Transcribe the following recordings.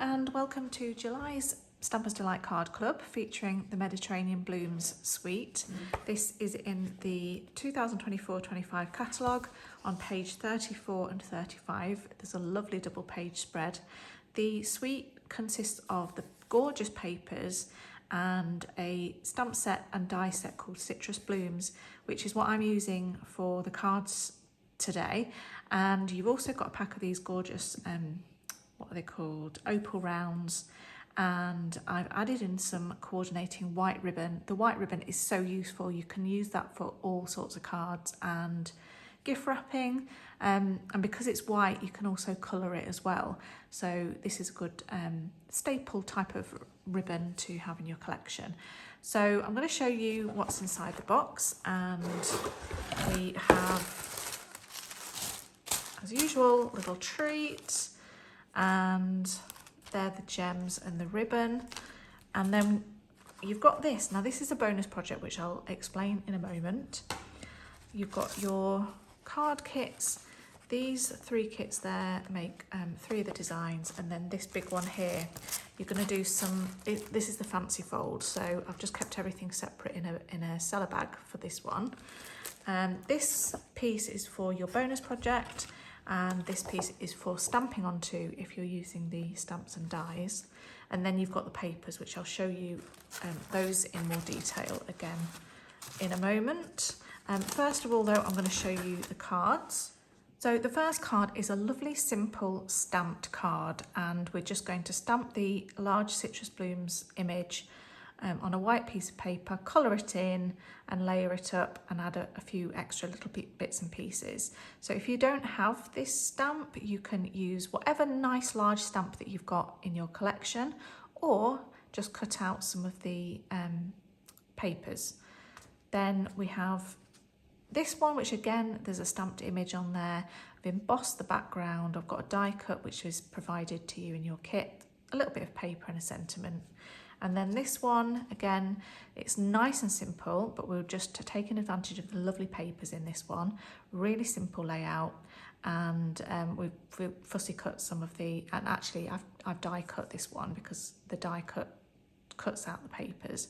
and welcome to July's Stampers Delight Card Club featuring the Mediterranean Blooms suite. This is in the 2024-25 catalogue on page 34 and 35. There's a lovely double page spread. The suite consists of the gorgeous papers and a stamp set and die set called Citrus Blooms, which is what I'm using for the cards today. And you've also got a pack of these gorgeous what are they called, opal rounds, and I've added in some coordinating white ribbon. The white ribbon is so useful. You can use that for all sorts of cards and gift wrapping, and because it's white you can also colour it as well, so this is a good staple type of ribbon to have in your collection. So I'm going to show you what's inside the box, and we have, as usual, little treats, and they're the gems and the ribbon. And then you've got this. Now this is a bonus project which I'll explain in a moment. You've got your card kits. These 3 kits there make 3 of the designs, and then this big one here you're going to do some, this is the fancy fold, so I've just kept everything separate in a cellar bag for this one. This piece is for your bonus project, and this piece is for stamping onto if you're using the stamps and dies. And then you've got the papers, which I'll show you those in more detail again in a moment. First of all though, I'm going to show you the cards. So the first card is a lovely simple stamped card, and we're just going to stamp the large Citrus Blooms image on a white piece of paper, colour it in and layer it up and add a few extra little bits and pieces. So if you don't have this stamp, you can use whatever nice large stamp that you've got in your collection, or just cut out some of the papers. Then we have this one, which again, there's a stamped image on there. I've embossed the background. I've got a die cut, which is provided to you in your kit, a little bit of paper and a sentiment. And then this one, again, it's nice and simple, but we're just taking advantage of the lovely papers in this one. Really simple layout, and we've fussy cut some of the, and actually I've die cut this one because the die cut cuts out the papers.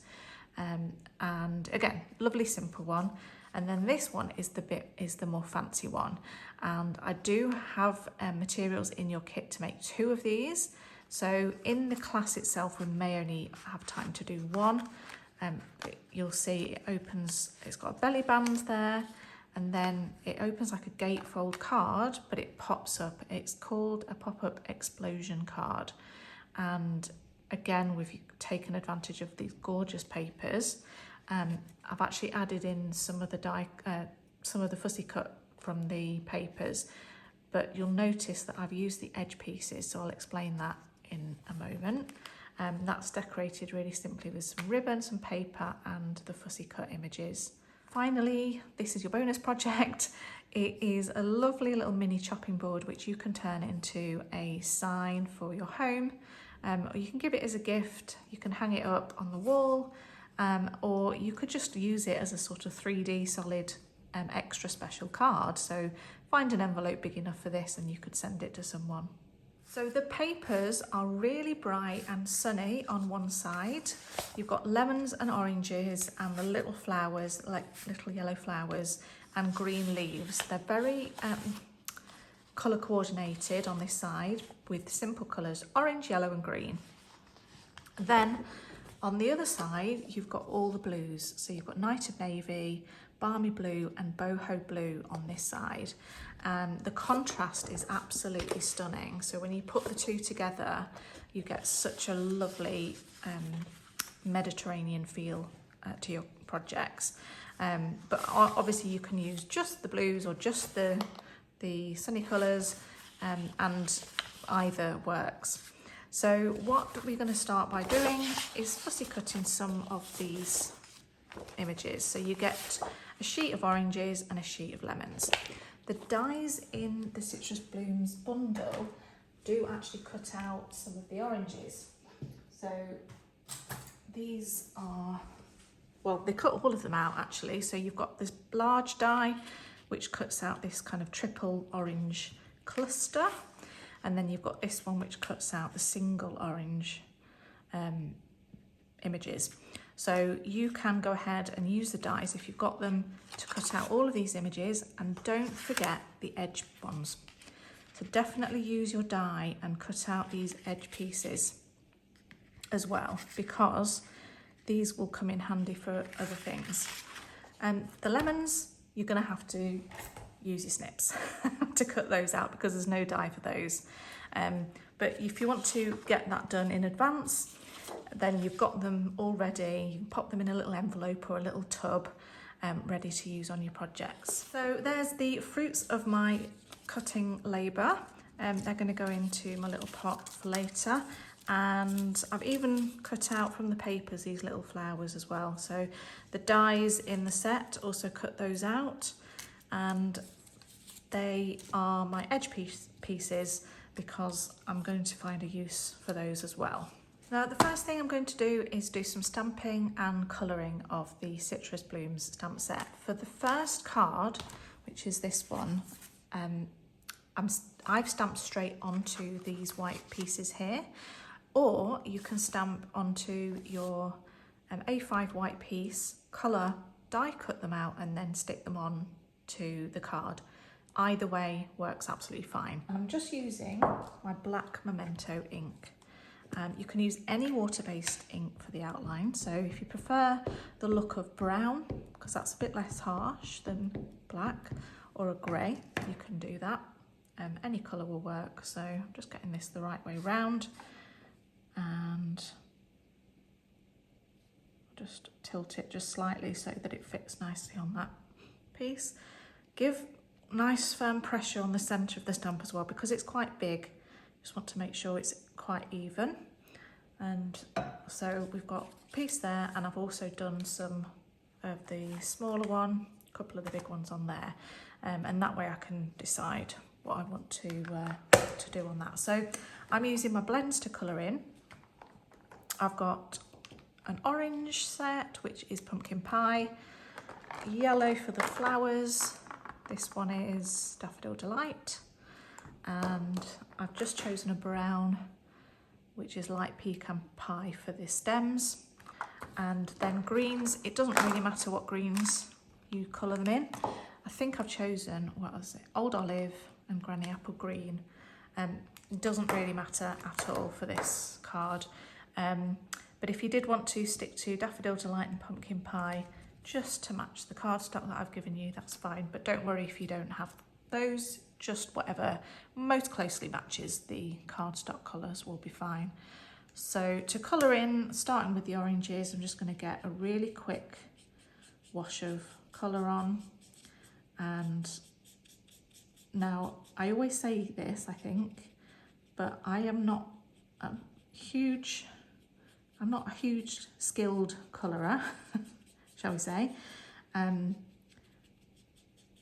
And again, lovely simple one. And then this one is the more fancy one. And I do have materials in your kit to make 2 of these. So in the class itself, we may only have time to do 1. You'll see it opens, it's got a belly band there, and then it opens like a gatefold card, but it pops up. It's called a pop-up explosion card. And again, we've taken advantage of these gorgeous papers. I've actually added in some of the fussy cut from the papers, but you'll notice that I've used the edge pieces, so I'll explain that in a moment. That's decorated really simply with some ribbon, some paper, and the fussy cut images. Finally, this is your bonus project. It is a lovely little mini chopping board which you can turn into a sign for your home, or you can give it as a gift. You can hang it up on the wall, or you could just use it as a sort of 3D solid extra special card. So find an envelope big enough for this and you could send it to someone. So the papers are really bright and sunny on one side. You've got lemons and oranges and the little flowers, like little yellow flowers, and green leaves. They're very colour coordinated on this side with simple colours, orange, yellow and green. Then on the other side, you've got all the blues. So you've got Night of Navy, Balmy Blue and Boho Blue on this side. The contrast is absolutely stunning. So when you put the 2 together, you get such a lovely Mediterranean feel to your projects. But obviously you can use just the blues or just the sunny colours, and either works. So what we're going to start by doing is fussy cutting some of these images. So you get a sheet of oranges and a sheet of lemons. The dies in the Citrus Blooms bundle do actually cut out some of the oranges. So these are, well, they cut all of them out actually. So you've got this large die which cuts out this kind of triple orange cluster. And then you've got this one which cuts out the single orange images. So you can go ahead and use the dies if you've got them to cut out all of these images, and don't forget the edge ones. So definitely use your die and cut out these edge pieces as well, because these will come in handy for other things. And the lemons, you're going to have to use your snips to cut those out because there's no die for those. But if you want to get that done in advance, then you've got them all ready. You can pop them in a little envelope or a little tub, ready to use on your projects. So there's the fruits of my cutting labour. They're going to go into my little pot for later. And I've even cut out from the papers these little flowers as well. So the dies in the set, also cut those out. And they are my edge pieces because I'm going to find a use for those as well. Now, the first thing I'm going to do is do some stamping and colouring of the Citrus Blooms stamp set. For the first card, which is this one, I've stamped straight onto these white pieces here, or you can stamp onto your A5 white piece, colour, die cut them out and then stick them on to the card. Either way works absolutely fine. I'm just using my black Memento ink. You can use any water-based ink for the outline. So if you prefer the look of brown, because that's a bit less harsh than black, or a grey, you can do that. Any colour will work. So I'm just getting this the right way round and just tilt it just slightly so that it fits nicely on that piece. Give nice firm pressure on the centre of the stamp as well, because it's quite big. Just want to make sure it's quite even. And so we've got a piece there, and I've also done some of the smaller one, a couple of the big ones on there, and that way I can decide what I want to do on that. So I'm using my blends to colour in. I've got an orange set, which is pumpkin pie, yellow for the flowers. This one is Daffodil Delight, and I've just chosen a brown, which is light pecan pie for the stems. And then greens, it doesn't really matter what greens you colour them in. I think I've chosen, what was it, Old Olive and Granny Apple Green. It doesn't really matter at all for this card. But if you did want to stick to Daffodil Delight and Pumpkin Pie, just to match the cardstock that I've given you, that's fine. But don't worry if you don't have those, just whatever most closely matches the cardstock colours will be fine. So to colour in, starting with the oranges, I'm just going to get a really quick wash of colour on. And now, I always say this, I think, but I am not a huge skilled colourer, shall we say.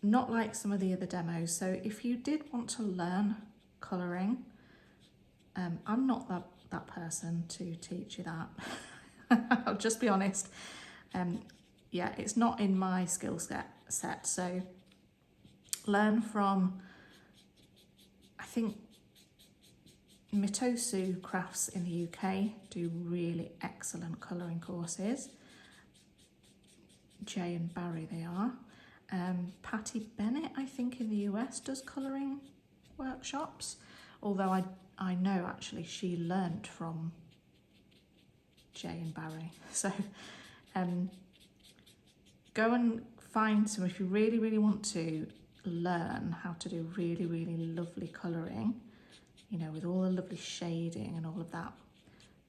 Not like some of the other demos. So if you did want to learn colouring, I'm not that person to teach you that. I'll just be honest. Yeah, it's not in my skill set. So learn from, I think, Mitosu Crafts in the UK do really excellent colouring courses. Jay and Barry they are. Patty Bennett, I think, in the US does colouring workshops, although I know actually she learnt from Jay and Barry. So go and find some, if you really, really want to learn how to do really, really lovely colouring, you know, with all the lovely shading and all of that,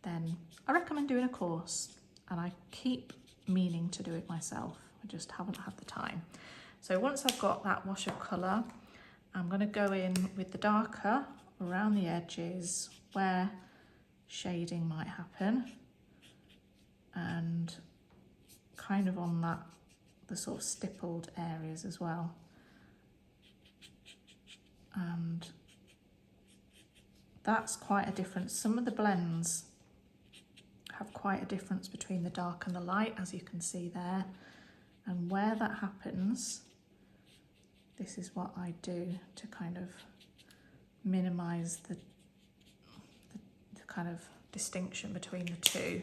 then I recommend doing a course, and I keep meaning to do it myself. I just haven't had the time. So once I've got that wash of colour, I'm going to go in with the darker around the edges where shading might happen, and kind of on the sort of stippled areas as well. And that's quite a difference. Some of the blends have quite a difference between the dark and the light, as you can see there. And where that happens, this is what I do to kind of minimise kind of distinction between the two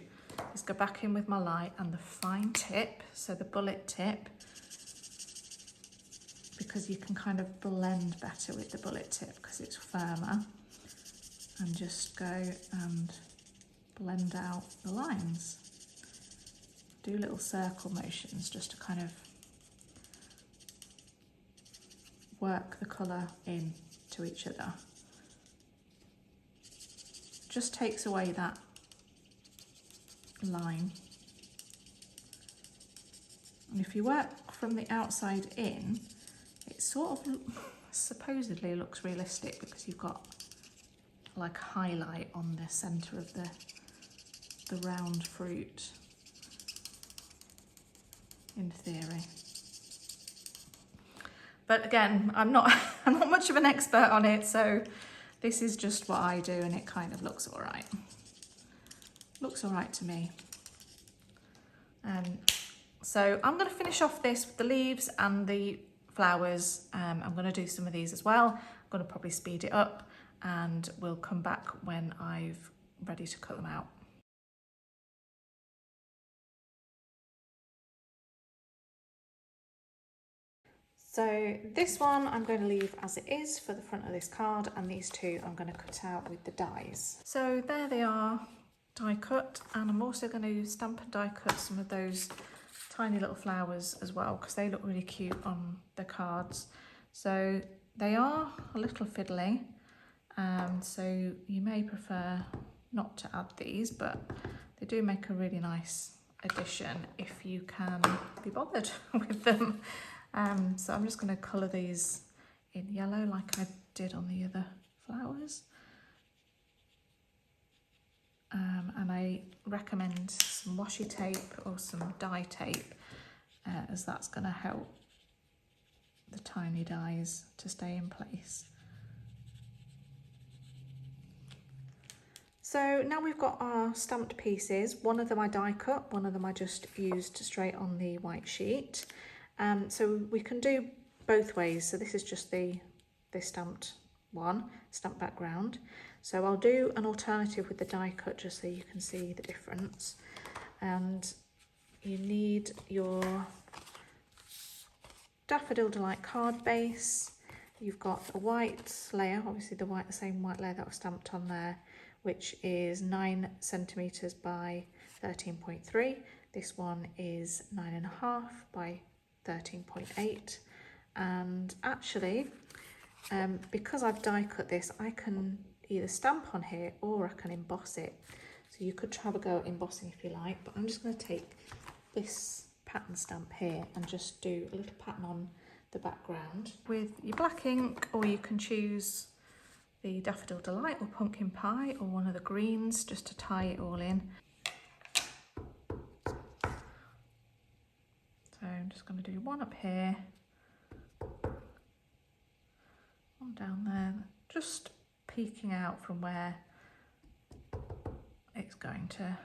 is go back in with my light and the fine tip, so the bullet tip, because you can kind of blend better with the bullet tip because it's firmer, and just go and blend out the lines. Do little circle motions just to kind of work the colour in to each other. Just takes away that line. And if you work from the outside in, it sort of supposedly looks realistic because you've got like a highlight on the centre of the round fruit, in theory. But again, I'm not much of an expert on it, so this is just what I do, and it kind of looks all right. Looks all right to me. So I'm going to finish off this with the leaves and the flowers. I'm going to do some of these as well. I'm going to probably speed it up, and we'll come back when I've ready to cut them out. So this one I'm going to leave as it is for the front of this card, and these two I'm going to cut out with the dies. So there they are, die cut, and I'm also going to stamp and die cut some of those tiny little flowers as well because they look really cute on the cards. So they are a little fiddly, so you may prefer not to add these, but they do make a really nice addition if you can be bothered with them. So I'm just going to colour these in yellow like I did on the other flowers. And I recommend some washi tape or some die tape, as that's going to help the tiny dies to stay in place. So now we've got our stamped pieces. One of them I die cut, one of them I just used straight on the white sheet. So we can do both ways. So this is just this stamped one, stamped background. So I'll do an alternative with the die cut just so you can see the difference. And you need your Daffodil Delight card base. You've got a white layer, obviously the same white layer that was stamped on there, which is 9 centimetres by 13.3. This one is 9.5 by 13.8. And actually, because I've die cut this, I can either stamp on here or I can emboss it. So you could have a go at embossing if you like, but I'm just going to take this pattern stamp here and just do a little pattern on the background with your black ink, or you can choose the Daffodil Delight or Pumpkin Pie or one of the greens just to tie it all in. So I'm just going to do one up here, one down there, just peeking out from where it's going to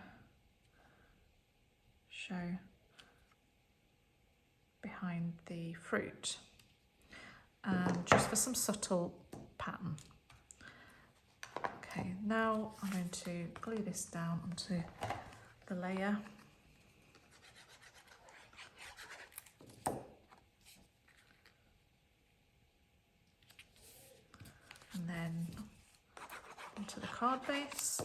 show behind the fruit, just for some subtle pattern. Okay, now I'm going to glue this down onto the layer. And then onto the card base.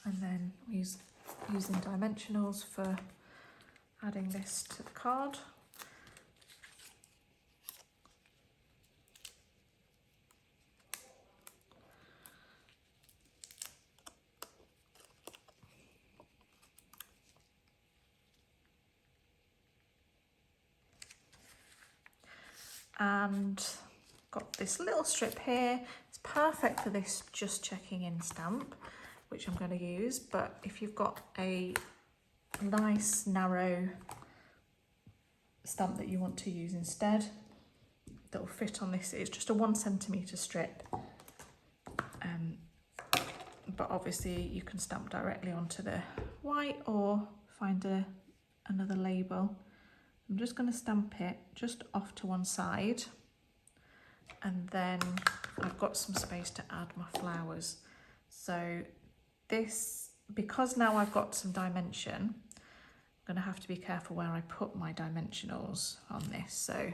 And then using dimensionals for adding this to the card. And got this little strip here. It's perfect for this just checking in stamp, which I'm going to use, but if you've got a nice narrow stamp that you want to use instead that will fit on this, it's just a 1 centimetre strip, but obviously you can stamp directly onto the white or find another label I'm just going to stamp it just off to one side, and then I've got some space to add my flowers. So this, because now I've got some dimension, I'm going to have to be careful where I put my dimensionals on this. So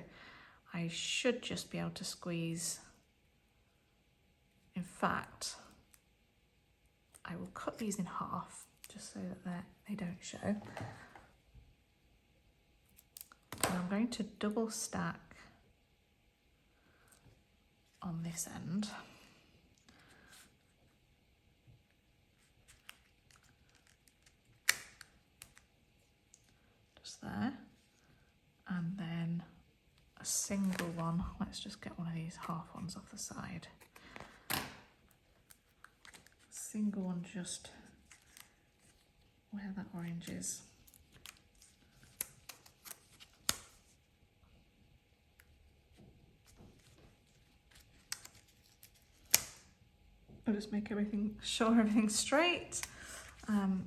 I should just be able to squeeze. In fact, I will cut these in half just so that they don't show. And I'm going to double stack on this end. Just there. And then a single one. Let's just get one of these half ones off the side. Single one just where that orange is. I'll just make sure everything's straight.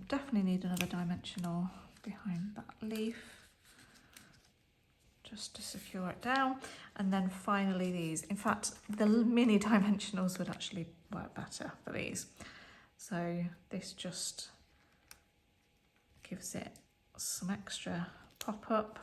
Definitely need another dimensional behind that leaf, just to secure it down. And then finally these. In fact, the mini dimensionals would actually work better for these. So this just gives it some extra pop up.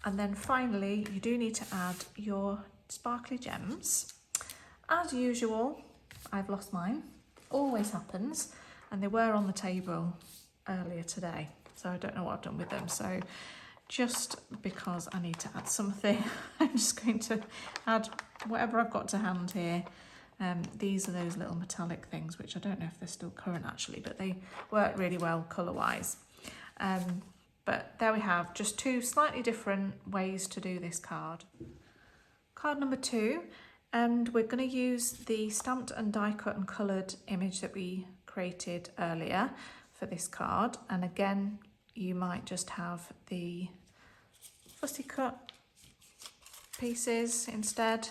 And then finally, you do need to add your sparkly gems. As usual, I've lost mine. Always happens. And they were on the table earlier today, so I don't know what I've done with them. So just because I need to add something, I'm just going to add whatever I've got to hand here. These are those little metallic things, which I don't know if they're still current actually, but they work really well colour-wise. But there we have just two slightly different ways to do this card. Card number 2, and we're going to use the stamped and die cut and coloured image that we created earlier for this card. And again, you might just have the fussy cut pieces instead,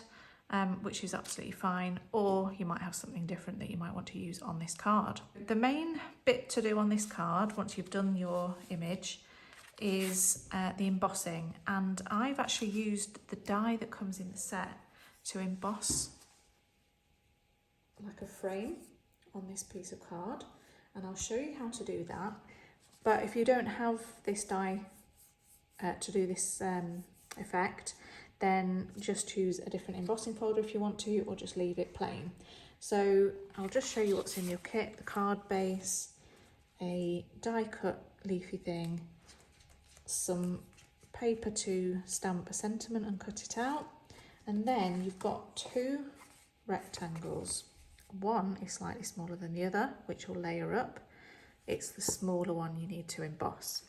which is absolutely fine, or you might have something different that you might want to use on this card. The main bit to do on this card, once you've done your image, is the embossing, and I've actually used the die that comes in the set to emboss like a frame on this piece of card, and I'll show you how to do that. But if you don't have this die to do this effect, then just choose a different embossing folder if you want to, or just leave it plain. So I'll just show you what's in your kit: the card base, a die cut leafy thing, some paper to stamp a sentiment and cut it out, and then you've got 2 rectangles. One is slightly smaller than the other, which will layer up. It's the smaller one you need to emboss.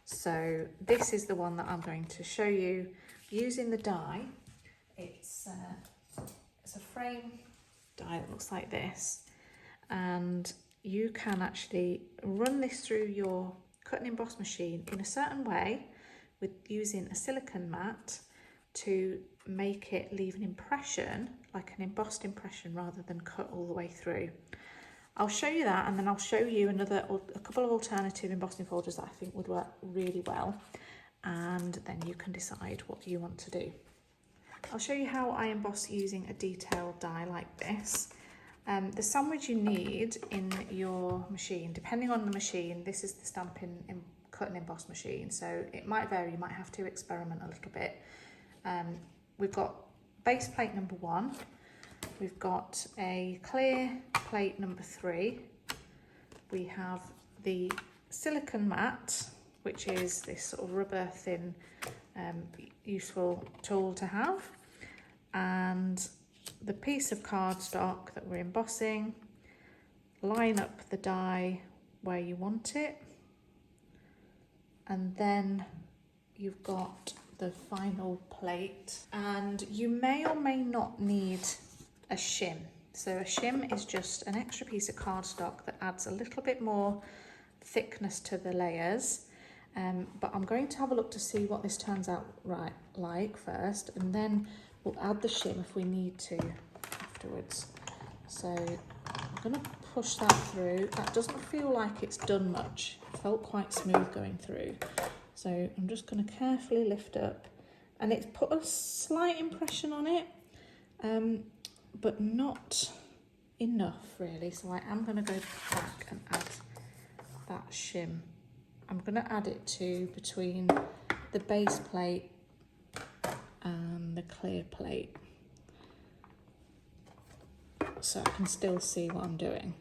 So this is the one that I'm going to show you using the die. It's a frame die that looks like this, and you can actually run this through your cut and emboss machine in a certain way with using a silicone mat to make it leave an impression, like an embossed impression, rather than cut all the way through. I'll show you that, and then I'll show you a couple of alternative embossing folders that I think would work really well, and then you can decide what you want to do. I'll show you how I emboss using a detailed die like this. The sandwich you need in your machine, depending on the machine, this is the Stampin' Cut and Emboss machine, so it might vary, you might have to experiment a little bit. We've got base plate number 1, we've got a clear plate number 3, we have the silicone mat, which is this sort of rubber thin useful tool to have, and the piece of cardstock that we're embossing. Line up the die where you want it, and then you've got the final plate, and you may or may not need a shim. So a shim is just an extra piece of cardstock that adds a little bit more thickness to the layers, but I'm going to have a look to see what this turns out like first, and then we'll add the shim if we need to afterwards. So I'm going to push that through. That doesn't feel like it's done much. It felt quite smooth going through. So I'm just going to carefully lift up, and it's put a slight impression on it, but not enough really. So I am going to go back and add that shim. I'm going to add it to between the base plate and the clear plate, so I can still see what I'm doing.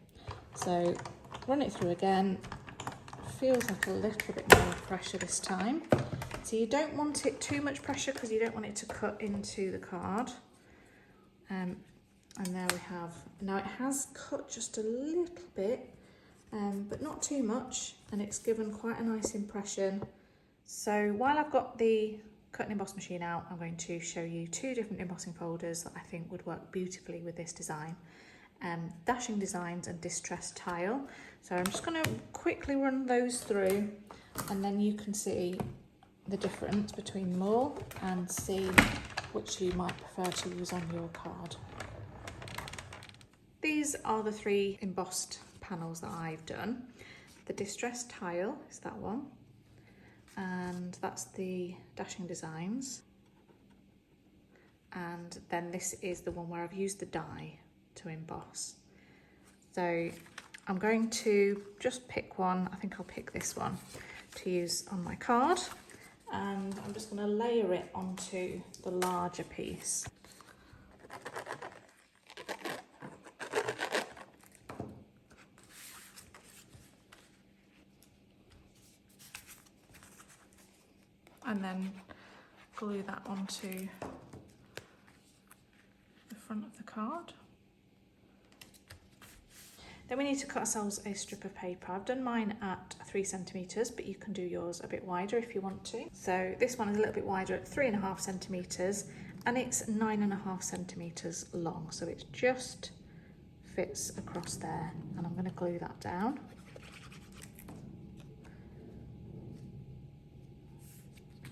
So run it through again. Feels like a little bit more pressure this time. So you don't want it too much pressure because you don't want it to cut into the card. And there we have. Now it has cut just a little bit, but not too much, and it's given quite a nice impression. So while I've got the cut and emboss machine out, I'm going to show you two different embossing folders that I think would work beautifully with this design. Dashing Designs and Distressed Tile. So I'm just going to quickly run those through, and then you can see the difference between them all and see which you might prefer to use on your card. These are the three embossed panels that I've done. The Distressed Tile is that one, and that's the Dashing Designs, and then this is the one where I've used the die to emboss. So I'm going to just pick one. I think I'll pick this one to use on my card, and I'm just going to layer it onto the larger piece. And then glue that onto the front of the card. Then we need to cut ourselves a strip of paper. I've done mine at 3 centimetres, but you can do yours a bit wider if you want to. So this one is a little bit wider at 3.5 centimetres, and it's 9.5 centimetres long. So it just fits across there, and I'm going to glue that down.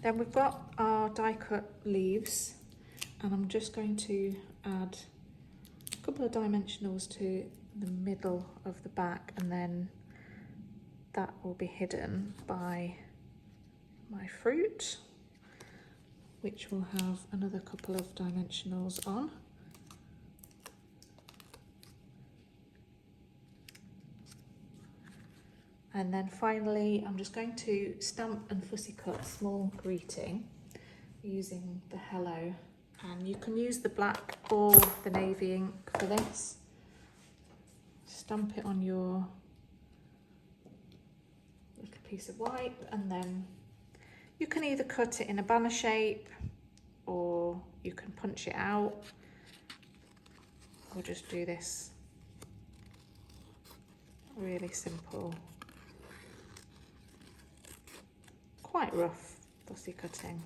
Then we've got our die cut leaves, and I'm just going to add a couple of dimensionals to the middle of the back, and then that will be hidden by my fruit, which will have another couple of dimensionals on. And then finally, I'm just going to stamp and fussy cut a small greeting using the Hello, and you can use the black or the navy ink for this. Stamp it on your little piece of white, and then you can either cut it in a banner shape, or you can punch it out, or just do this really simple, quite rough fussy cutting.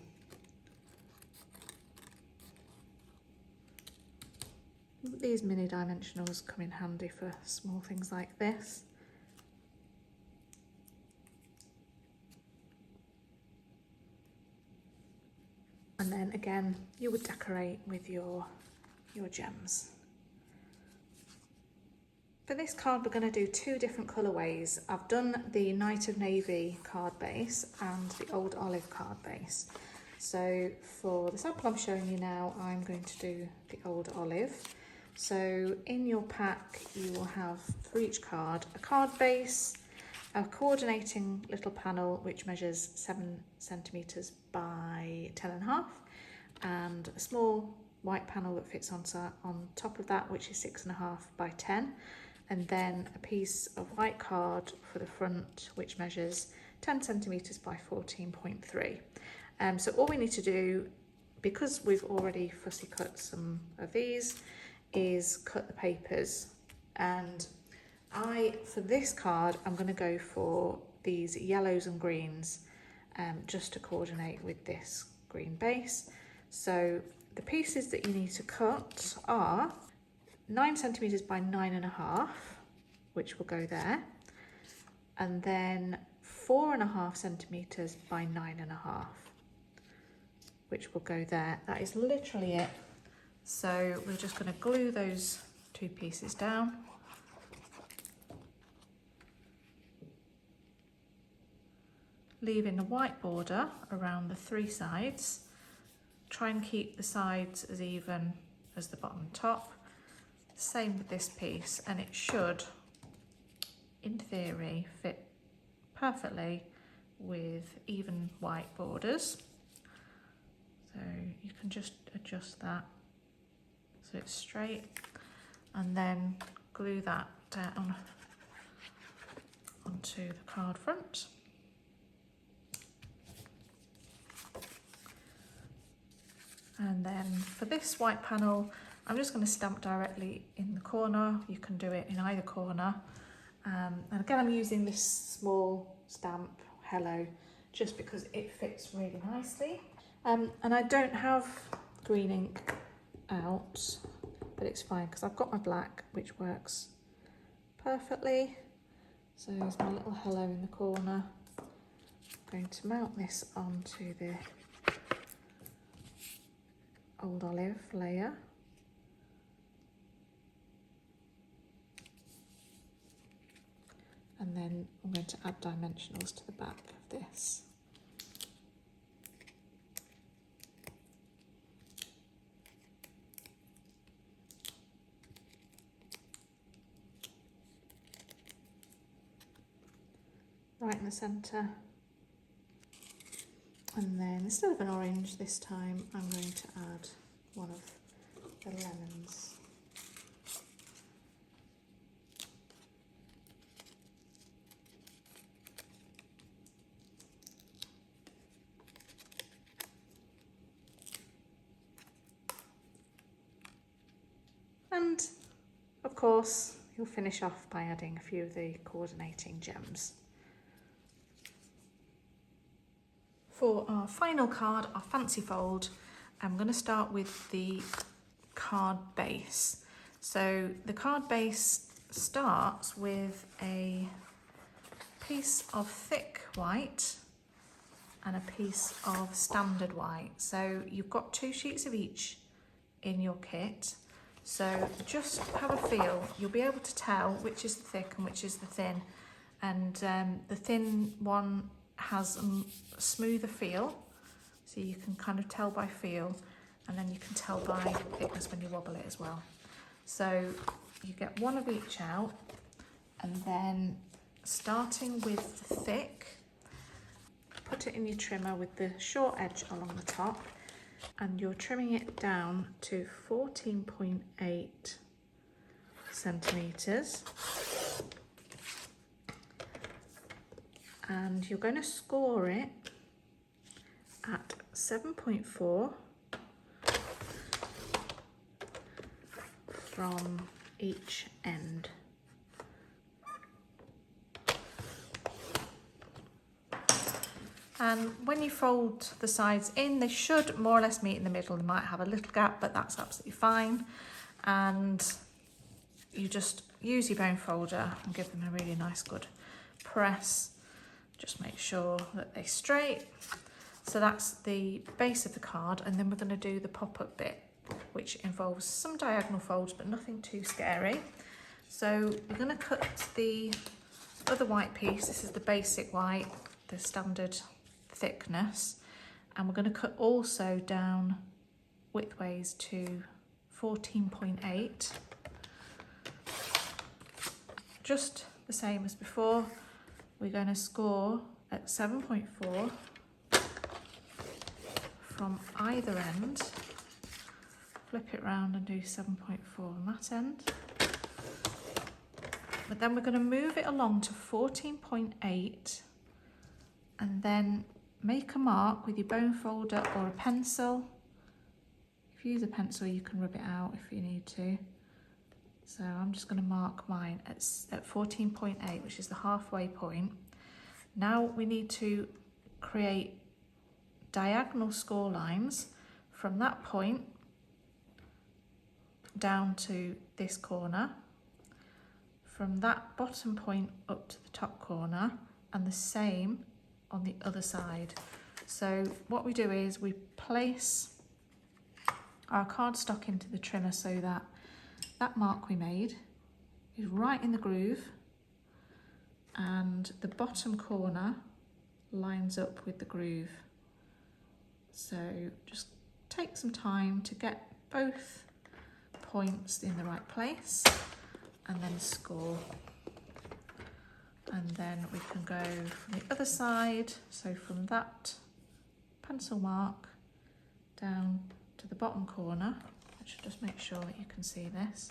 These mini dimensionals come in handy for small things like this. And then again, you would decorate with your gems. For this card, we're going to do two different colourways. I've done the Night of Navy card base and the Old Olive card base. So for the sample I'm showing you now, I'm going to do the Old Olive. So in your pack, you will have for each card a card base, a coordinating little panel which measures 7 centimetres by 10.5, and a small white panel that fits on top of that, which is 6.5 by 10, and then a piece of white card for the front which measures 10 centimetres by 14.3. So all we need to do, because we've already fussy cut some of these, is cut the papers. And for this card, I'm going to go for these yellows and greens, just to coordinate with this green base. So the pieces that you need to cut are 9 centimetres by 9.5, which will go there, and then 4.5 centimetres by 9.5, which will go there. That is literally it. So we're just going to glue those two pieces down. Leaving a white border around the three sides. Try and keep the sides as even as the bottom and top. Same with this piece, and it should, in theory, fit perfectly with even white borders. So you can just adjust that so it's straight, and then glue that down onto the card front. And then for this white panel, I'm just going to stamp directly in the corner. You can do it in either corner. And again, I'm using this small stamp, Hello, just because it fits really nicely. And I don't have green ink out, but it's fine because I've got my black, which works perfectly. So there's my little hello in the corner. I'm going to mount this onto the old olive layer. And then I'm going to add dimensionals to the back of this. Right in the centre. And then instead of an orange this time, I'm going to add one of the lemons. And of course, you'll finish off by adding a few of the coordinating gems. For our final card, our fancy fold, I'm going to start with the card base. So the card base starts with a piece of thick white and a piece of standard white. So you've got 2 sheets of each in your kit. So just have a feel. You'll be able to tell which is the thick and which is the thin. And the thin one has a smoother feel, so you can kind of tell by feel, and then you can tell by thickness when you wobble it as well. So you get one of each out, and then starting with the thick, put it in your trimmer with the short edge along the top, and you're trimming it down to 14.8 centimetres. And you're going to score it at 7.4 from each end. And when you fold the sides in, they should more or less meet in the middle. They might have a little gap, but that's absolutely fine. And you just use your bone folder and give them a really nice good press. Just make sure that they're straight. So that's the base of the card, and then we're going to do the pop-up bit, which involves some diagonal folds, but nothing too scary. So we're going to cut the other white piece. This is the basic white, the standard thickness, and we're going to cut also down widthways to 14.8. Just the same as before. We're going to score at 7.4 from either end. Flip it round and do 7.4 on that end. But then we're going to move it along to 14.8 and then make a mark with your bone folder or a pencil. If you use a pencil, you can rub it out if you need to. So I'm just going to mark mine at 14.8, which is the halfway point. Now we need to create diagonal score lines from that point down to this corner, from that bottom point up to the top corner, and the same on the other side. So what we do is we place our cardstock into the trimmer so that that mark we made is right in the groove and the bottom corner lines up with the groove. So just take some time to get both points in the right place and then score. And then we can go from the other side, so from that pencil mark down to the bottom corner. I should just make sure that you can see this.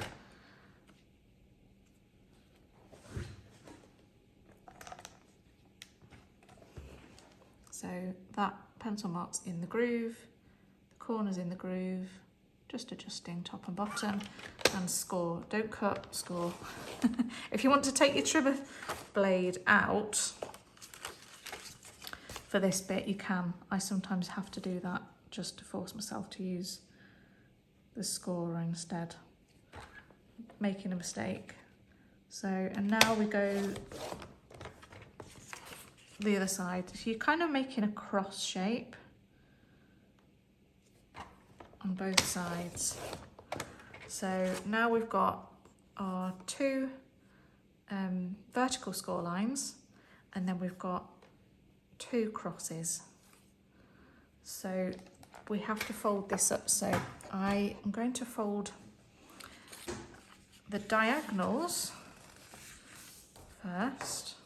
So that pencil mark's in the groove, the corner's in the groove, just adjusting top and bottom, and score. Don't cut, score. If you want to take your trimmer blade out for this bit, you can. I sometimes have to do that just to force myself to use the scorer instead, making a mistake. So, and now we go the other side. So you're kind of making a cross shape on both sides. So now we've got our two vertical score lines, and then we've got two crosses. So we have to fold this up. So I am going to fold the diagonals first,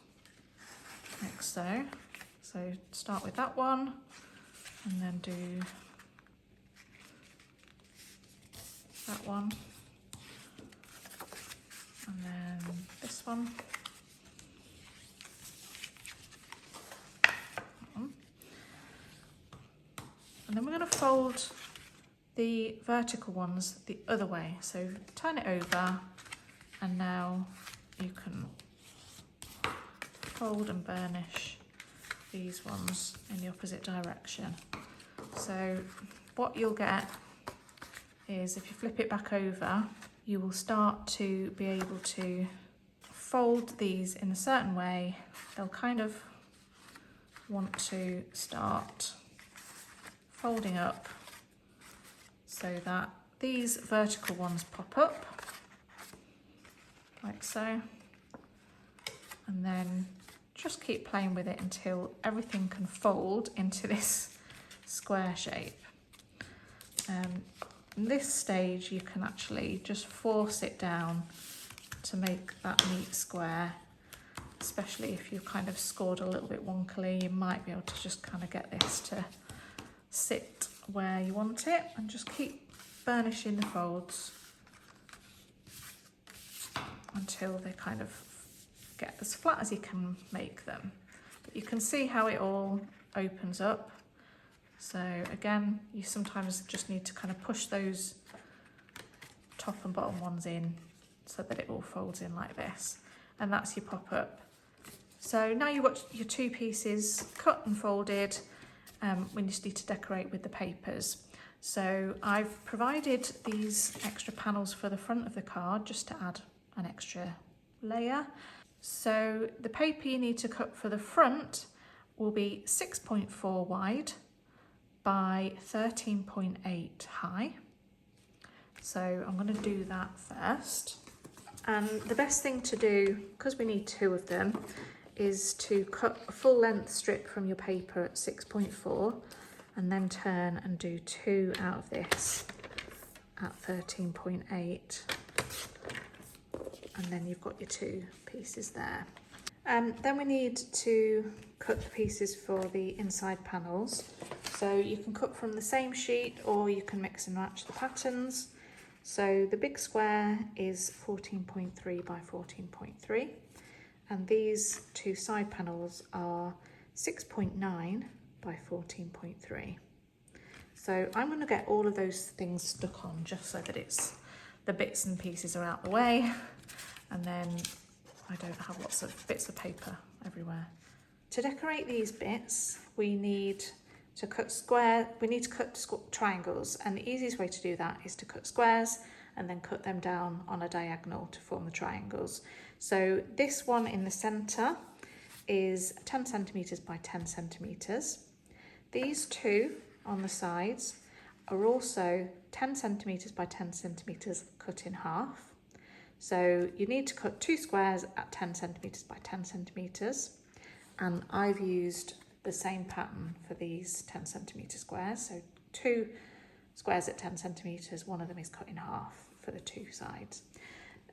like so. So start with that one and then do that one, and then this one. And then we're going to fold the vertical ones the other way. So turn it over, and now you can fold and burnish these ones in the opposite direction. So what you'll get is, if you flip it back over, you will start to be able to fold these in a certain way. They'll kind of want to start folding up so that these vertical ones pop up, like so, and then just keep playing with it until everything can fold into this square shape. In this stage, you can actually just force it down to make that neat square, especially if you've kind of scored a little bit wonkily. You might be able to just kind of get this to sit where you want it, and just keep burnishing the folds until they kind of get as flat as you can make them. But you can see how it all opens up. So again, you sometimes just need to kind of push those top and bottom ones in so that it all folds in like this. And that's your pop-up. So now you've got your two pieces cut and folded. We just need to decorate with the papers. So I've provided these extra panels for the front of the card just to add an extra layer. So the paper you need to cut for the front will be 6.4 wide by 13.8 high. So I'm going to do that first. And the best thing to do, because we need two of them, is to cut a full length strip from your paper at 6.4 and then turn and do two out of this at 13.8, and then you've got your two pieces there. Then we need to cut the pieces for the inside panels. So you can cut from the same sheet or you can mix and match the patterns. So the big square is 14.3 by 14.3. And these two side panels are 6.9 by 14.3. So I'm going to get all of those things stuck on just so that it's the bits and pieces are out the way, and then I don't have lots of bits of paper everywhere. To decorate these bits, we need to cut triangles, and the easiest way to do that is to cut squares and then cut them down on a diagonal to form the triangles. So this one in the centre is 10 centimetres by 10 centimetres. These two on the sides are also 10 centimetres by 10 centimetres cut in half. So you need to cut 2 squares at 10 centimetres by 10 centimetres, and I've used the same pattern for these 10 centimetre squares. So 2 squares at 10 centimetres, one of them is cut in half for the 2 sides.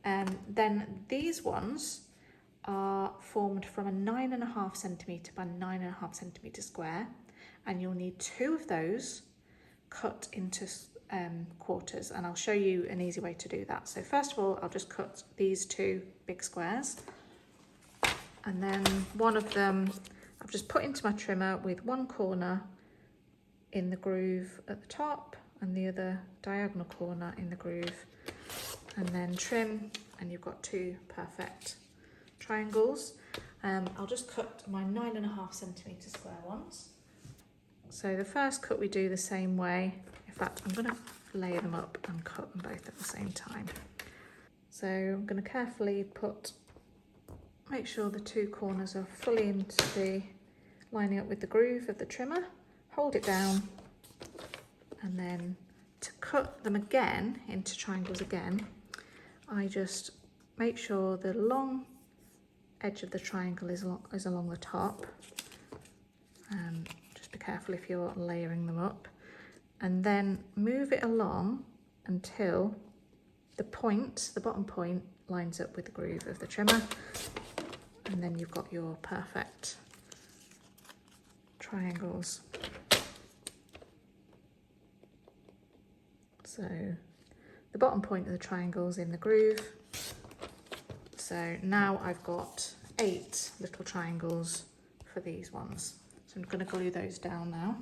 Then these ones are formed from a 9.5 centimetre by 9.5 centimetre square, and you'll need 2 of those cut into quarters, and I'll show you an easy way to do that. So first of all, I'll just cut these 2 big squares, and then one of them I've just put into my trimmer with one corner in the groove at the top and the other diagonal corner in the groove, and then trim, and you've got 2 perfect triangles. I'll just cut my 9.5 centimetre square ones. So the first cut we do the same way. In fact, I'm going to lay them up and cut them both at the same time. So I'm going to carefully make sure the 2 corners are fully lining up with the groove of the trimmer. Hold it down, and then to cut them again into triangles again, I just make sure the long edge of the triangle is along the top. Just be careful if you're layering them up, and then move it along until the bottom point lines up with the groove of the trimmer, and then you've got your perfect triangles. So the bottom point of the triangle's in the groove. So now I've got 8 little triangles for these ones. So I'm going to glue those down now.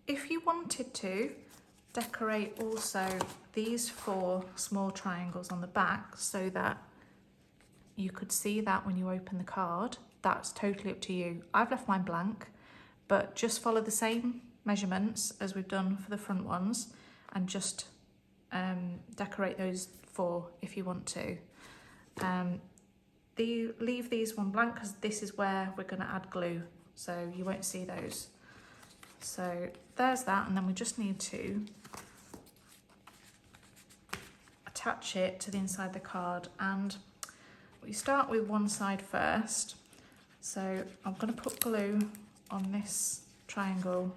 If you wanted to decorate also these 4 small triangles on the back so that you could see that when you open the card, that's totally up to you. I've left mine blank, but just follow the same measurements as we've done for the front ones, and just decorate those 4 if you want to. Leave these one blank because this is where we're going to add glue, so you won't see those. So there's that, and then we just need to attach it to the inside of the card, and we start with one side first. So I'm going to put glue on this triangle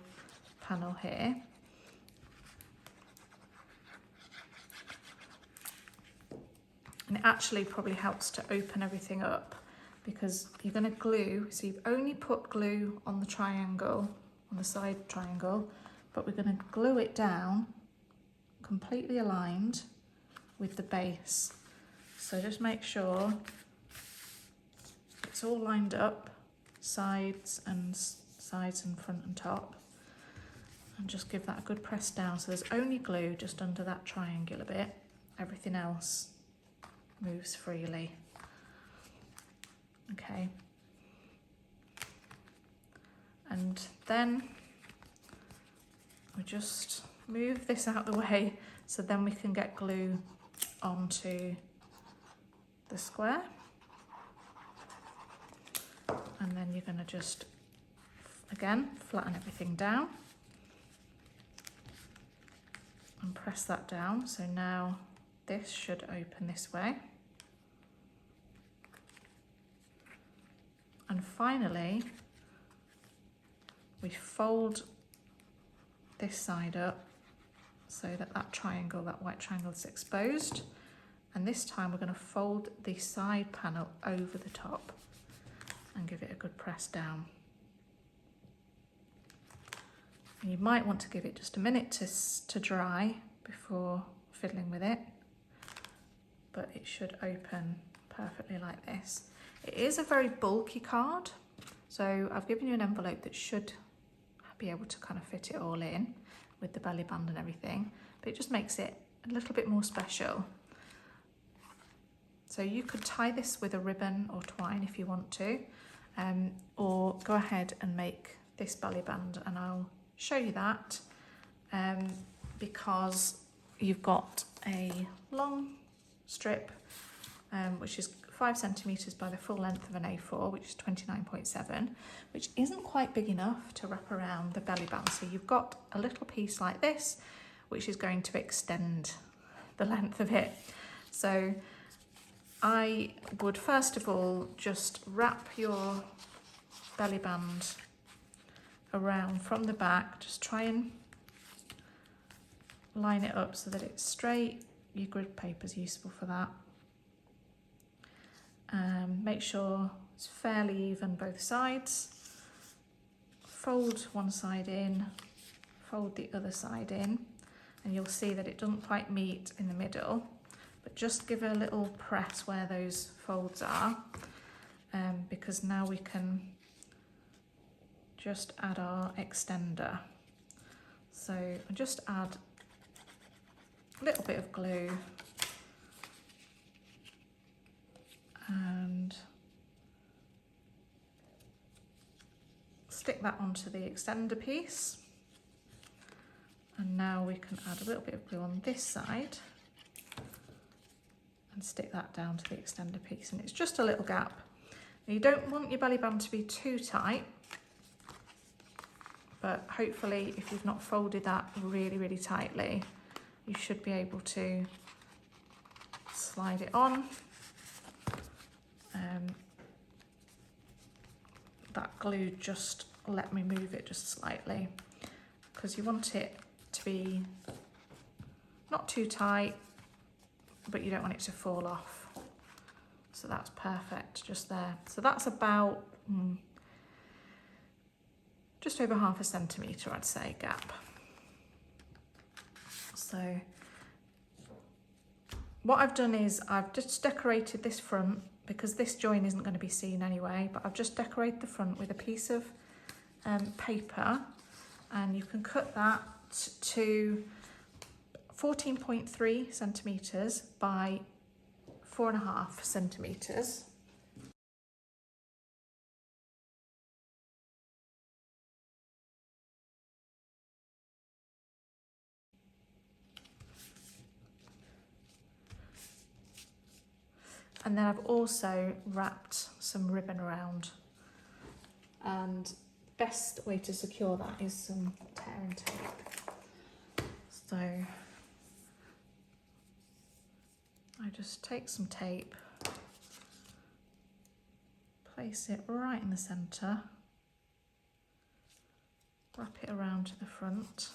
panel here. And it actually probably helps to open everything up, because you're going to glue, so you've only put glue on the triangle, on the side triangle, but we're going to glue it down completely aligned with the base. So just make sure it's all lined up, sides and front and top, and just give that a good press down. So there's only glue just under that triangular bit, everything else moves freely. Okay, and then we just move this out of the way so then we can get glue onto the square, and then you're going to just again flatten everything down and press that down. So now this should open this way. And finally, we fold this side up so that that triangle, that white triangle, is exposed. And this time we're going to fold the side panel over the top and give it a good press down. And you might want to give it just a minute to dry before fiddling with it, but it should open perfectly like this. It is a very bulky card, so I've given you an envelope that should be able to kind of fit it all in with the belly band and everything, but it just makes it a little bit more special. So you could tie this with a ribbon or twine if you want to, or go ahead and make this belly band, and I'll show you that because you've got a long strip which is 5 centimetres by the full length of an A4, which is 29.7, which isn't quite big enough to wrap around the belly band. So you've got a little piece like this, which is going to extend the length of it. So I would first of all just wrap your belly band around from the back, just try and line it up so that it's straight. Your grid paper is useful for that. Make sure it's fairly even both sides. Fold one side in, fold the other side in, and you'll see that it doesn't quite meet in the middle, but just give a little press where those folds are, because now we can just add our extender. So I just add a little bit of glue and stick that onto the extender piece. And now we can add a little bit of glue on this side and stick that down to the extender piece. And it's just a little gap. Now, you don't want your belly band to be too tight, but hopefully if you've not folded that really, really tightly, you should be able to slide it on. That glue, just let me move it just slightly, because you want it to be not too tight, but you don't want it to fall off. So that's perfect just there. So that's about just over 0.5 centimetre, I'd say, gap. So what I've done is I've just decorated this front, because this join isn't going to be seen anyway, but I've just decorated the front with a piece of paper, and you can cut that to 14.3 centimetres by 4.5 centimetres. And then I've also wrapped some ribbon around, and the best way to secure that is some tear and tape. So I just take some tape, place it right in the centre, wrap it around to the front.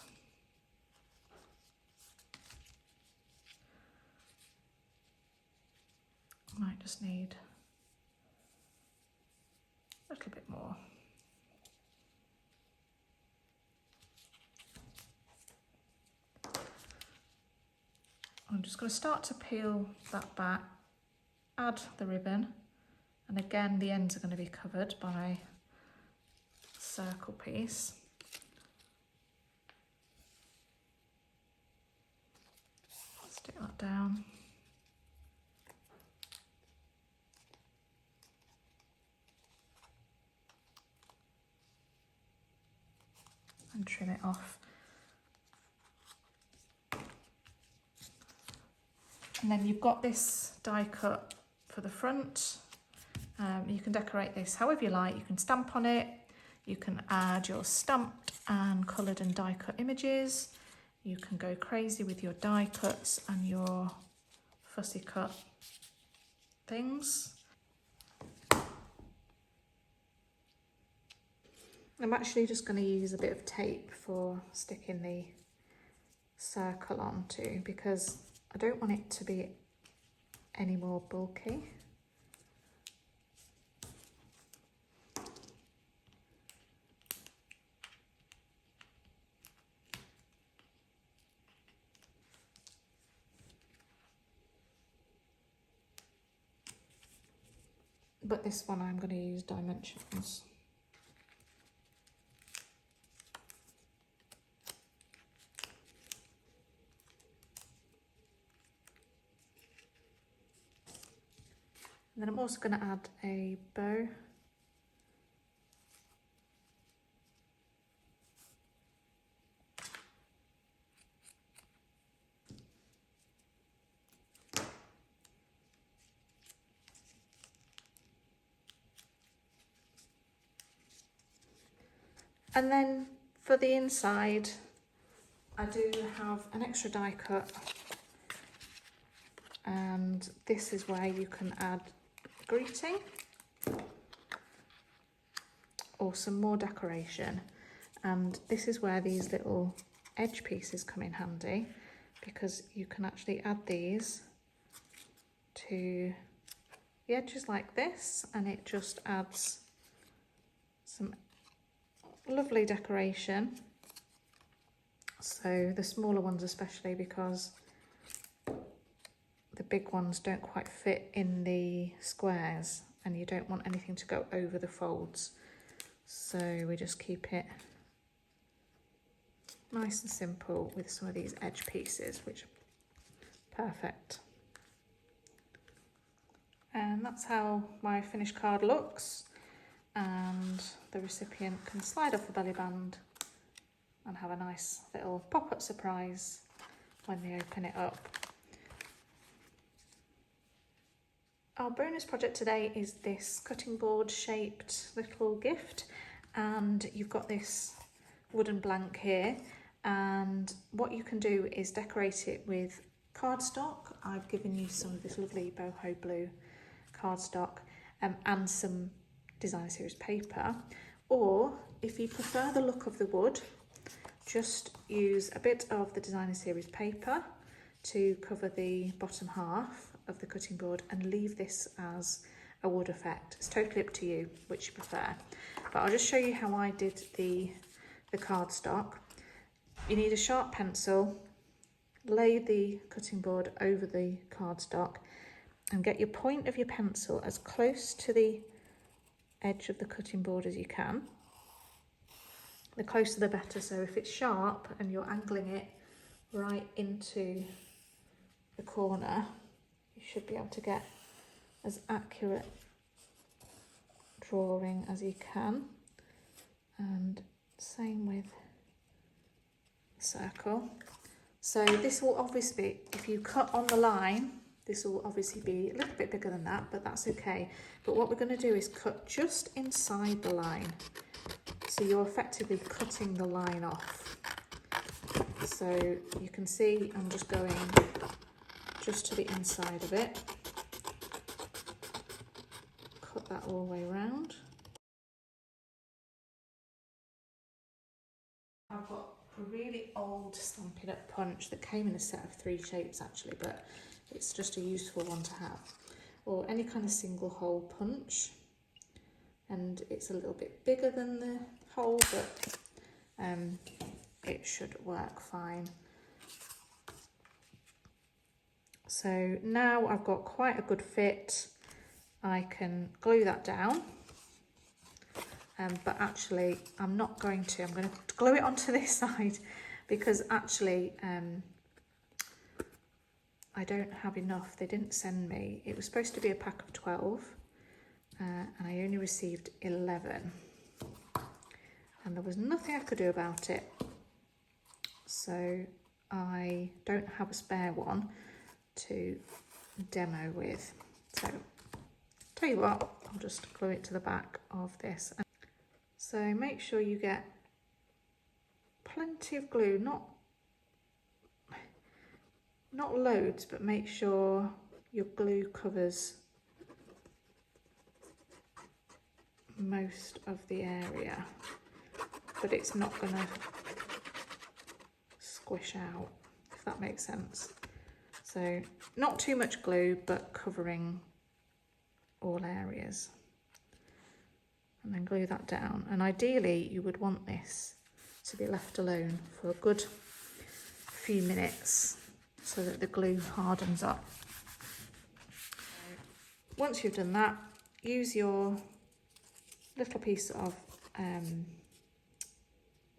Might just need a little bit more. I'm just going to start to peel that back, add the ribbon, and again the ends are going to be covered by a circle piece. Stick that down. And trim it off. And then you've got this die cut for the front. You can decorate this however you like. You can stamp on it. You can add your stamped and coloured and die cut images. You can go crazy with your die cuts and your fussy cut things. I'm actually just going to use a bit of tape for sticking the circle onto, because I don't want it to be any more bulky. But this one I'm going to use dimensions. And then I'm also going to add a bow. And then for the inside, I do have an extra die cut, and this is where you can add greeting or some more decoration. And this is where these little edge pieces come in handy, because you can actually add these to the edges like this, and it just adds some lovely decoration. So the smaller ones especially, because the big ones don't quite fit in the squares and you don't want anything to go over the folds. So we just keep it nice and simple with some of these edge pieces, which are perfect. And that's how my finished card looks. And the recipient can slide off the belly band and have a nice little pop-up surprise when they open it up. Our bonus project today is this cutting board shaped little gift, and you've got this wooden blank here, and what you can do is decorate it with cardstock. I've given you some of this lovely boho blue cardstock and some designer series paper, or if you prefer the look of the wood, just use a bit of the designer series paper to cover the bottom half of the cutting board and leave this as a wood effect. It's totally up to you which you prefer, but I'll just show you how I did the cardstock. You need a sharp pencil, lay the cutting board over the cardstock and get your point of your pencil as close to the edge of the cutting board as you can. The closer the better, so if it's sharp and you're angling it right into the corner, you should be able to get as accurate drawing as you can. And same with the circle. So this will obviously, if you cut on the line, this will obviously be a little bit bigger than that, but that's okay. But what we're going to do is cut just inside the line. So you're effectively cutting the line off. So you can see I'm just going just to the inside of it. Cut that all the way around. I've got a really old Stampin' Up punch that came in a set of 3 shapes actually, but it's just a useful one to have. Or any kind of single hole punch. And it's a little bit bigger than the hole, but it should work fine. So now I've got quite a good fit. I can glue that down, but actually I'm not going to. I'm going to glue it onto this side because actually I don't have enough. They didn't send me. It was supposed to be a pack of 12. And I only received 11, and there was nothing I could do about it, so I don't have a spare one to demo with. So tell you what, I'll just glue it to the back of this. So make sure you get plenty of glue, not loads, but make sure your glue covers most of the area, but it's not going to squish out, if that makes sense. So not too much glue, but covering all areas. And then glue that down. And ideally you would want this to be left alone for a good few minutes so that the glue hardens up. Once you've done that, use your little piece of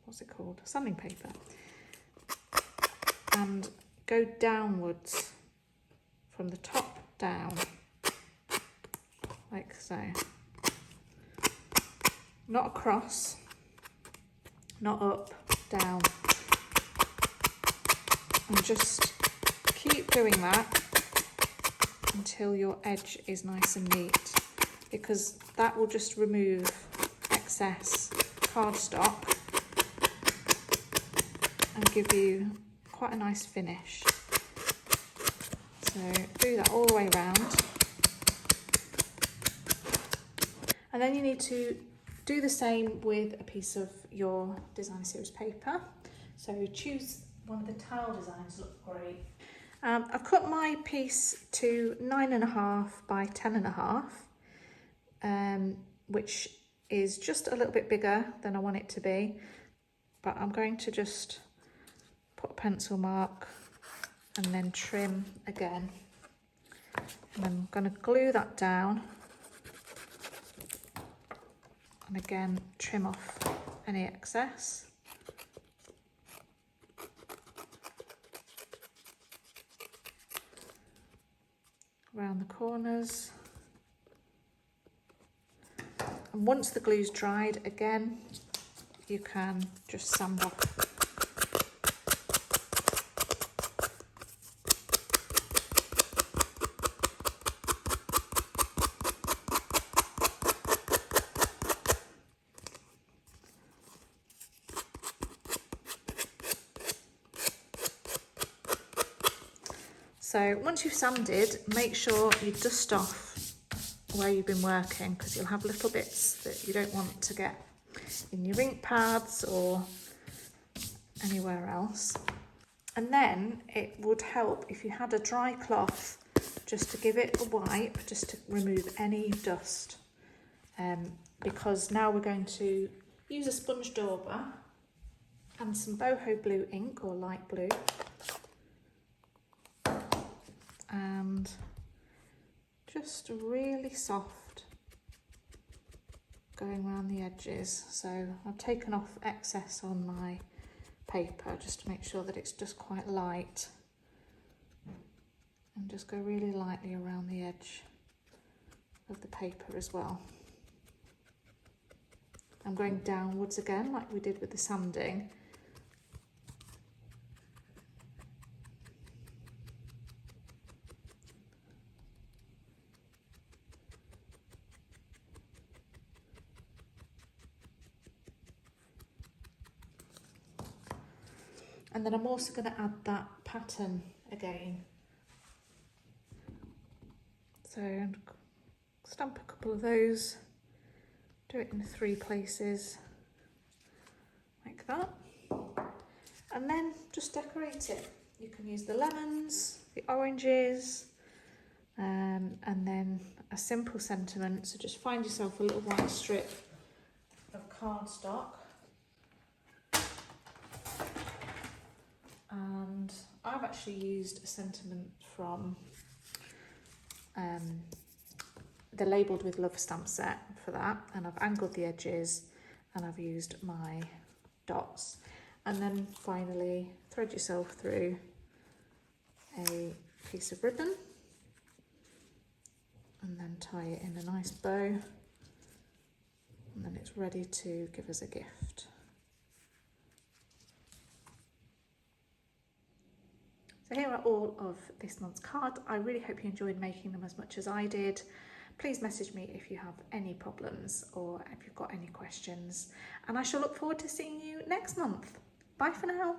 what's it called, sanding paper, and go downwards from the top down like so, not across, not up, down, and just keep doing that until your edge is nice and neat, because that will just remove excess cardstock and give you quite a nice finish. So do that all the way around. And then you need to do the same with a piece of your design series paper. So choose one of the tile designs, look great. I've cut my piece to 9.5 by 10.5, which is just a little bit bigger than I want it to be. But I'm going to just put a pencil mark and then trim again. And I'm going to glue that down. And again, trim off any excess. Around the corners. And once the glue's dried, again, you can just sand off. So once you've sanded, make sure you dust off where you've been working, because you'll have little bits that you don't want to get in your ink pads or anywhere else. And then it would help if you had a dry cloth just to give it a wipe, just to remove any dust. Because now we're going to use a sponge dauber and some boho blue ink or light blue. And just really soft going around the edges. So I've taken off excess on my paper just to make sure that it's just quite light, and just go really lightly around the edge of the paper as well. I'm going downwards again like we did with the sanding. And then I'm also going to add that pattern again. So stamp a couple of those, do it in 3 places, like that. And then just decorate it. You can use the lemons, the oranges, and then a simple sentiment. So just find yourself a little white strip of cardstock. And I've actually used a sentiment from the Labelled with Love stamp set for that, and I've angled the edges and I've used my dots. And then finally thread yourself through a piece of ribbon and then tie it in a nice bow, and then it's ready to give us a gift. So here are all of this month's cards. I really hope you enjoyed making them as much as I did. Please message me if you have any problems or if you've got any questions, and I shall look forward to seeing you next month. Bye for now.